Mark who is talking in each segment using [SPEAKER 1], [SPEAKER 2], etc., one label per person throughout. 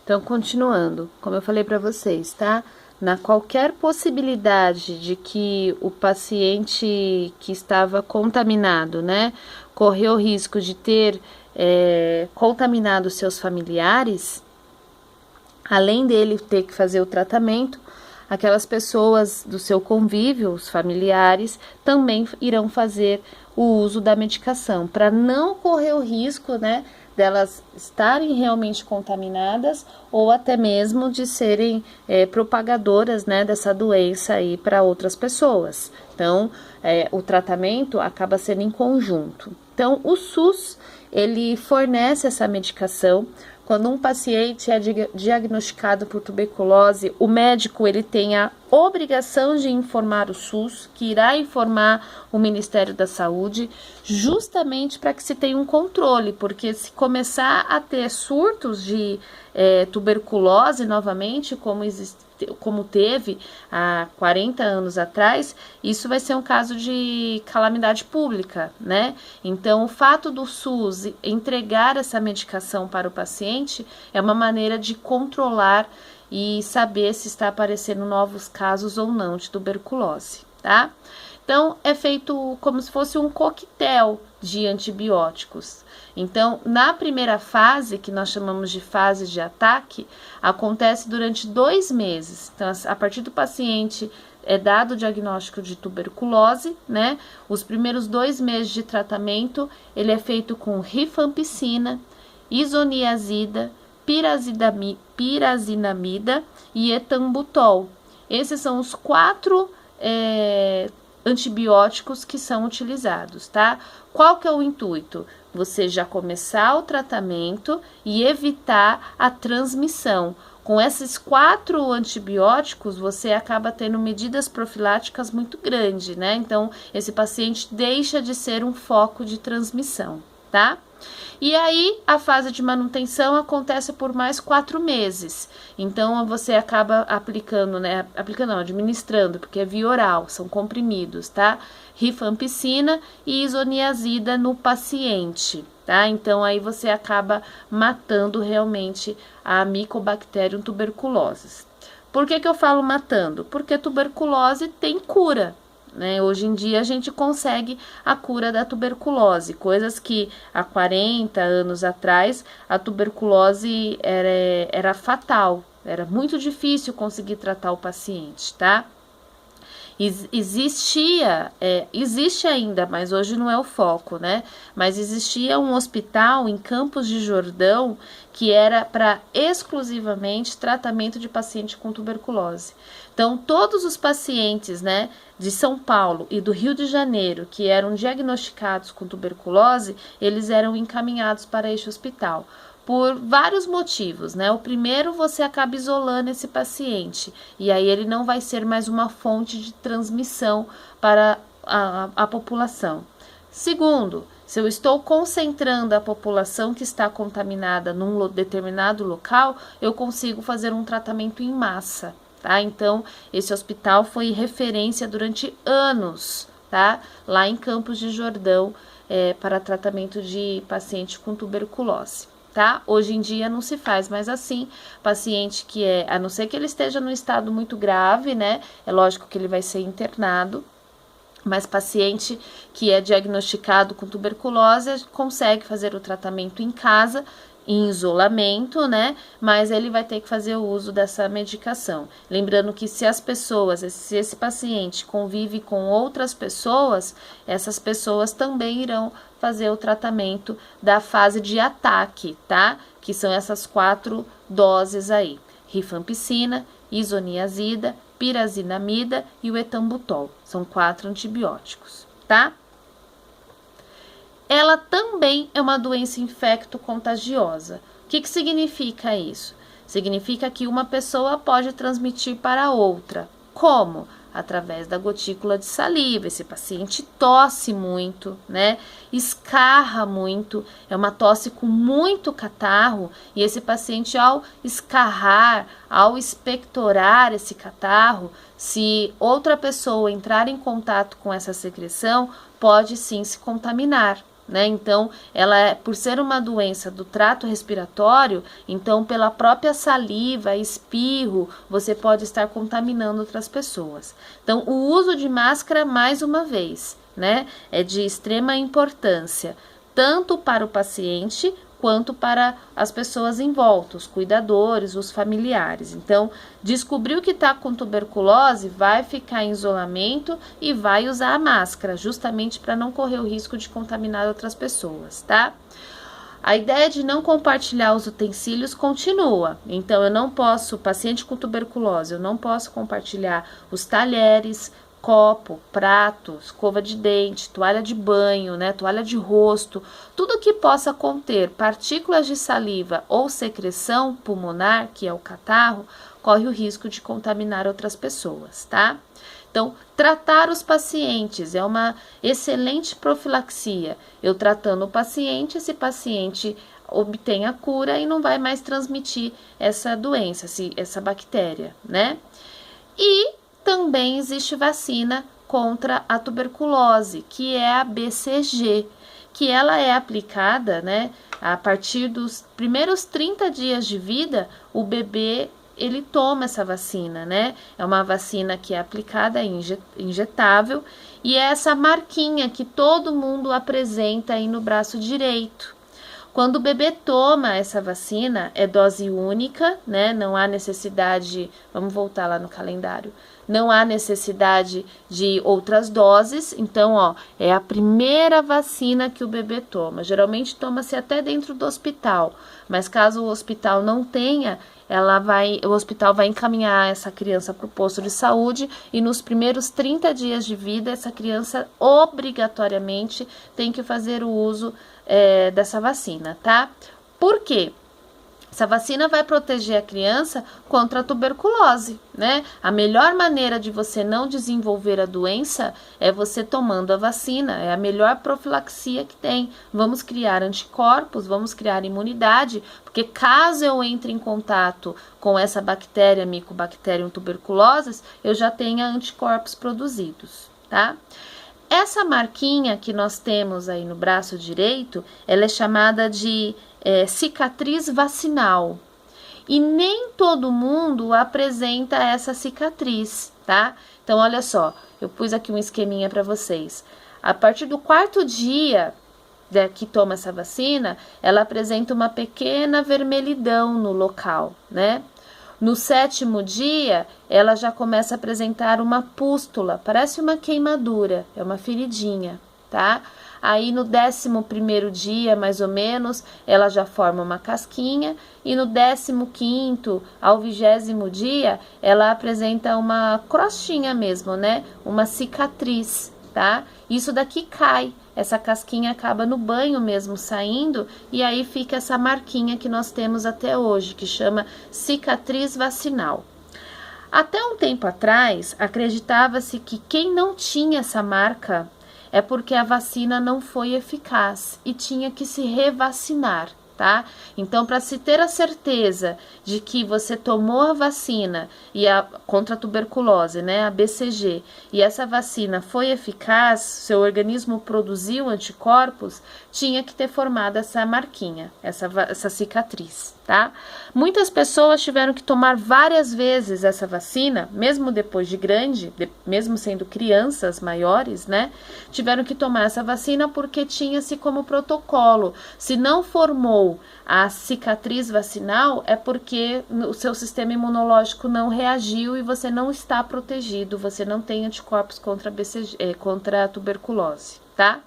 [SPEAKER 1] Então, continuando, como eu falei para vocês, tá? Na qualquer possibilidade de que o paciente que estava contaminado, né, correu o risco de ter contaminado seus familiares, além dele ter que fazer o tratamento, aquelas pessoas do seu convívio, os familiares, também irão fazer o uso da medicação, para não correr o risco, né, delas estarem realmente contaminadas ou até mesmo de serem propagadoras, né, dessa doença aí para outras pessoas. Então, o tratamento acaba sendo em conjunto. Então, o SUS, ele fornece essa medicação. Quando um paciente é diagnosticado por tuberculose, o médico ele tem a obrigação de informar o SUS, que irá informar o Ministério da Saúde, justamente para que se tenha um controle, porque se começar a ter surtos de tuberculose novamente, como teve há 40 anos atrás, isso vai ser um caso de calamidade pública, né? Então, o fato do SUS entregar essa medicação para o paciente é uma maneira de controlar e saber se está aparecendo novos casos ou não de tuberculose, tá? Então, é feito como se fosse um coquetel de antibióticos. Então, na primeira fase, que nós chamamos de fase de ataque, acontece durante 2 meses. Então, a partir do paciente é dado o diagnóstico de tuberculose, né? Os primeiros 2 meses de tratamento, ele é feito com rifampicina, isoniazida, pirazinamida e etambutol. Esses são os 4 antibióticos que são utilizados, tá? Qual que é o intuito? Você já começar o tratamento e evitar a transmissão. Com esses 4 antibióticos, você acaba tendo medidas profiláticas muito grandes, né? Então, esse paciente deixa de ser um foco de transmissão, tá? E aí, a fase de manutenção acontece por mais 4 meses. Então, você acaba aplicando, né? Administrando, porque é via oral, são comprimidos, tá? Rifampicina e isoniazida no paciente, tá? Então, aí você acaba matando realmente a Mycobacterium tuberculosis. Por que eu falo matando? Porque tuberculose tem cura. Né? Hoje em dia a gente consegue a cura da tuberculose, coisas que há 40 anos atrás a tuberculose era fatal, era muito difícil conseguir tratar o paciente, tá? Existe ainda, mas hoje não é o foco, né? Mas existia um hospital em Campos de Jordão que era para exclusivamente tratamento de paciente com tuberculose. Então, todos os pacientes, né, de São Paulo e do Rio de Janeiro que eram diagnosticados com tuberculose, eles eram encaminhados para este hospital. Por vários motivos, né? O primeiro, você acaba isolando esse paciente, e aí ele não vai ser mais uma fonte de transmissão para a população. Segundo, se eu estou concentrando a população que está contaminada num determinado local, eu consigo fazer um tratamento em massa, tá? Então, esse hospital foi referência durante anos, tá? Lá em Campos de Jordão, para tratamento de paciente com tuberculose. Tá? Hoje em dia não se faz mais assim, paciente que a não ser que ele esteja num estado muito grave, né, é lógico que ele vai ser internado, mas paciente que é diagnosticado com tuberculose consegue fazer o tratamento em casa, em isolamento, né, mas ele vai ter que fazer o uso dessa medicação. Lembrando que se esse paciente convive com outras pessoas, essas pessoas também irão fazer o tratamento da fase de ataque, tá? Que são essas 4 doses aí: rifampicina, isoniazida, pirazinamida e o etambutol. São 4 antibióticos, tá? Ela também é uma doença infecto-contagiosa. O que significa isso? Significa que uma pessoa pode transmitir para outra. Como? Através da gotícula de saliva. Esse paciente tosse muito, né? Escarra muito, é uma tosse com muito catarro, e esse paciente, ao escarrar, ao expectorar esse catarro, se outra pessoa entrar em contato com essa secreção, pode sim se contaminar. né? Então, por ser uma doença do trato respiratório, então pela própria saliva, espirro, você pode estar contaminando outras pessoas. Então, o uso de máscara, mais uma vez, né, é de extrema importância, tanto para o paciente quanto para as pessoas em volta, os cuidadores, os familiares. Então, descobriu que está com tuberculose, vai ficar em isolamento e vai usar a máscara, justamente para não correr o risco de contaminar outras pessoas, tá? A ideia de não compartilhar os utensílios continua. Então, eu não posso, paciente com tuberculose, eu não posso compartilhar os talheres, copo, prato, escova de dente, toalha de banho, né, toalha de rosto, tudo que possa conter partículas de saliva ou secreção pulmonar, que é o catarro, corre o risco de contaminar outras pessoas, tá? Então, tratar os pacientes é uma excelente profilaxia. Eu tratando o paciente, esse paciente obtém a cura e não vai mais transmitir essa doença, essa bactéria, né? E também existe vacina contra a tuberculose, que é a BCG, que ela é aplicada, né, a partir dos primeiros 30 dias de vida, o bebê, ele toma essa vacina, né? É uma vacina que é aplicada, injetável, e é essa marquinha que todo mundo apresenta aí no braço direito. Quando o bebê toma essa vacina, é dose única, né? Não há necessidade, vamos voltar lá no calendário, não há necessidade de outras doses. Então, ó, é a primeira vacina que o bebê toma. Geralmente toma-se até dentro do hospital, mas caso o hospital não tenha, o hospital vai encaminhar essa criança para o posto de saúde e nos primeiros 30 dias de vida, essa criança obrigatoriamente tem que fazer o uso dessa vacina, tá? Por quê? Essa vacina vai proteger a criança contra a tuberculose, né? A melhor maneira de você não desenvolver a doença é você tomando a vacina, é a melhor profilaxia que tem. Vamos criar anticorpos, vamos criar imunidade, porque caso eu entre em contato com essa bactéria, Mycobacterium tuberculosis, eu já tenha anticorpos produzidos, tá? Essa marquinha que nós temos aí no braço direito, ela é chamada de cicatriz vacinal. E nem todo mundo apresenta essa cicatriz, tá? Então, olha só, eu pus aqui um esqueminha para vocês. A partir do 4º dia que toma essa vacina, ela apresenta uma pequena vermelhidão no local, né? No 7º dia, ela já começa a apresentar uma pústula, parece uma queimadura, é uma feridinha, tá? Aí no 11º dia, mais ou menos, ela já forma uma casquinha e no 15º ao 20º dia, ela apresenta uma crostinha mesmo, né? Uma cicatriz, tá? Isso daqui cai, essa casquinha acaba no banho mesmo saindo e aí fica essa marquinha que nós temos até hoje, que chama cicatriz vacinal. Até um tempo atrás, acreditava-se que quem não tinha essa marca é porque a vacina não foi eficaz e tinha que se revacinar, tá? Então, para se ter a certeza de que você tomou a vacina contra a tuberculose, né, a BCG, e essa vacina foi eficaz, seu organismo produziu anticorpos, tinha que ter formado essa marquinha, essa cicatriz, tá? Muitas pessoas tiveram que tomar várias vezes essa vacina, mesmo depois de grande, mesmo sendo crianças maiores, né? Tiveram que tomar essa vacina porque tinha-se como protocolo. Se não formou a cicatriz vacinal, é porque o seu sistema imunológico não reagiu e você não está protegido, você não tem anticorpos contra contra a tuberculose, tá?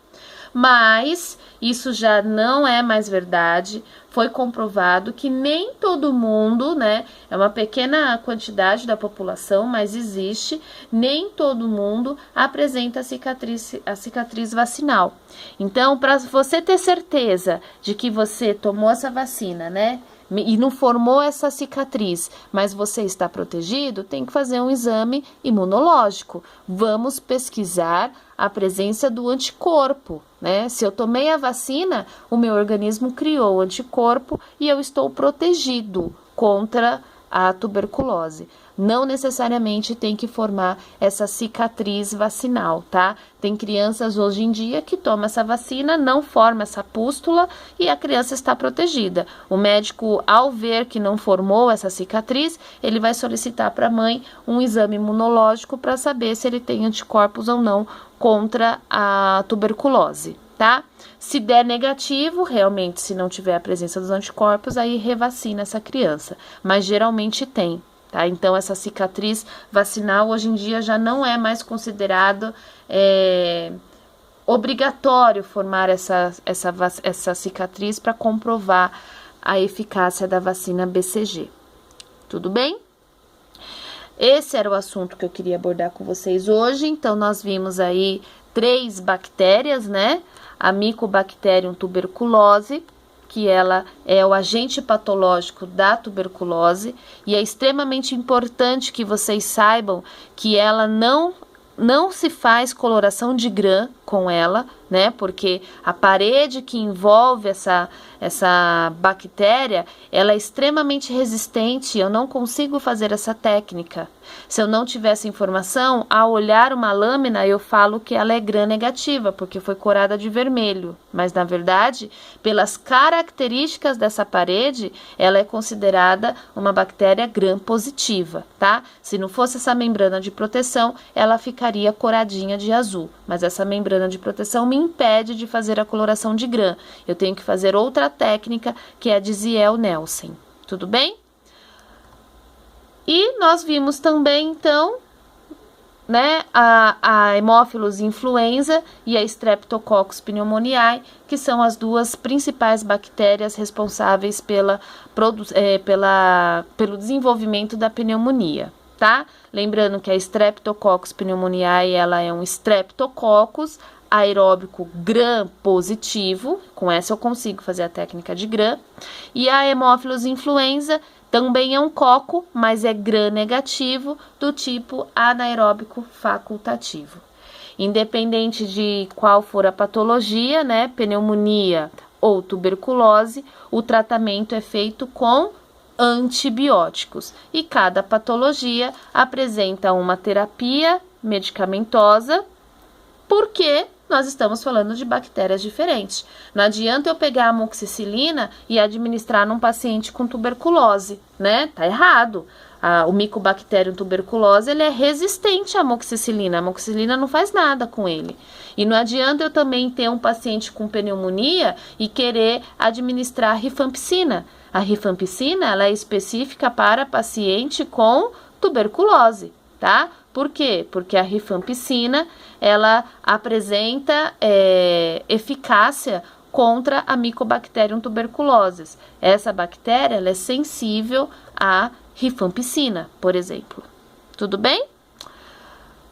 [SPEAKER 1] Mas isso já não é mais verdade. Foi comprovado que nem todo mundo, né, é uma pequena quantidade da população, mas existe, nem todo mundo apresenta a cicatriz vacinal. Então, para você ter certeza de que você tomou essa vacina, né, e não formou essa cicatriz, mas você está protegido, tem que fazer um exame imunológico. Vamos pesquisar a presença do anticorpo, né? Se eu tomei a vacina, o meu organismo criou o anticorpo e eu estou protegido contra a tuberculose. Não necessariamente tem que formar essa cicatriz vacinal, tá? Tem crianças hoje em dia que tomam essa vacina, não forma essa pústula e a criança está protegida. O médico, ao ver que não formou essa cicatriz, ele vai solicitar para a mãe um exame imunológico para saber se ele tem anticorpos ou não contra a tuberculose, tá? Se der negativo, realmente, se não tiver a presença dos anticorpos, aí revacina essa criança, mas geralmente tem. Tá? Então, essa cicatriz vacinal hoje em dia já não é mais considerado obrigatório formar essa cicatriz para comprovar a eficácia da vacina BCG. Tudo bem? Esse era o assunto que eu queria abordar com vocês hoje. Então, nós vimos aí 3 bactérias, né? A Mycobacterium tuberculose, que ela é o agente patológico da tuberculose, e é extremamente importante que vocês saibam que ela não se faz coloração de Gram com ela, né? Porque a parede que envolve essa bactéria, ela é extremamente resistente, eu não consigo fazer essa técnica. Se eu não tivesse informação, ao olhar uma lâmina, eu falo que ela é Gram negativa, porque foi corada de vermelho. Mas, na verdade, pelas características dessa parede, ela é considerada uma bactéria Gram positiva, tá? Se não fosse essa membrana de proteção, ela ficaria coradinha de azul. Mas essa membrana de proteção me impede de fazer a coloração de Gram. Eu tenho que fazer outra técnica, que é a de Ziel-Nielsen. Tudo bem? E nós vimos também, então, né, a Haemophilus influenza e a Streptococcus pneumoniae, que são as 2 principais bactérias responsáveis pelo desenvolvimento da pneumonia, tá? Lembrando que a Streptococcus pneumoniae, ela é um Streptococcus aeróbico Gram positivo, com essa eu consigo fazer a técnica de Gram, e a Haemophilus influenza também é um coco, mas é Gram negativo, do tipo anaeróbico facultativo. Independente de qual for a patologia, né, pneumonia ou tuberculose, o tratamento é feito com antibióticos. E cada patologia apresenta uma terapia medicamentosa, porque nós estamos falando de bactérias diferentes. Não adianta eu pegar a amoxicilina e administrar num paciente com tuberculose, né? Tá errado. O Mycobacterium tuberculose, ele é resistente à amoxicilina. A amoxicilina não faz nada com ele. E não adianta eu também ter um paciente com pneumonia e querer administrar rifampicina. A rifampicina, ela é específica para paciente com tuberculose, tá? Por quê? Porque a rifampicina, ela apresenta eficácia contra a Mycobacterium tuberculosis. Essa bactéria, ela é sensível à rifampicina, por exemplo. Tudo bem?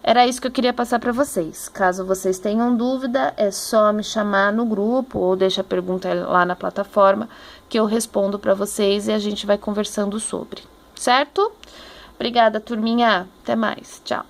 [SPEAKER 1] Era isso que eu queria passar para vocês. Caso vocês tenham dúvida, é só me chamar no grupo ou deixa a pergunta lá na plataforma que eu respondo para vocês e a gente vai conversando sobre, certo? Obrigada, turminha. Até mais. Tchau.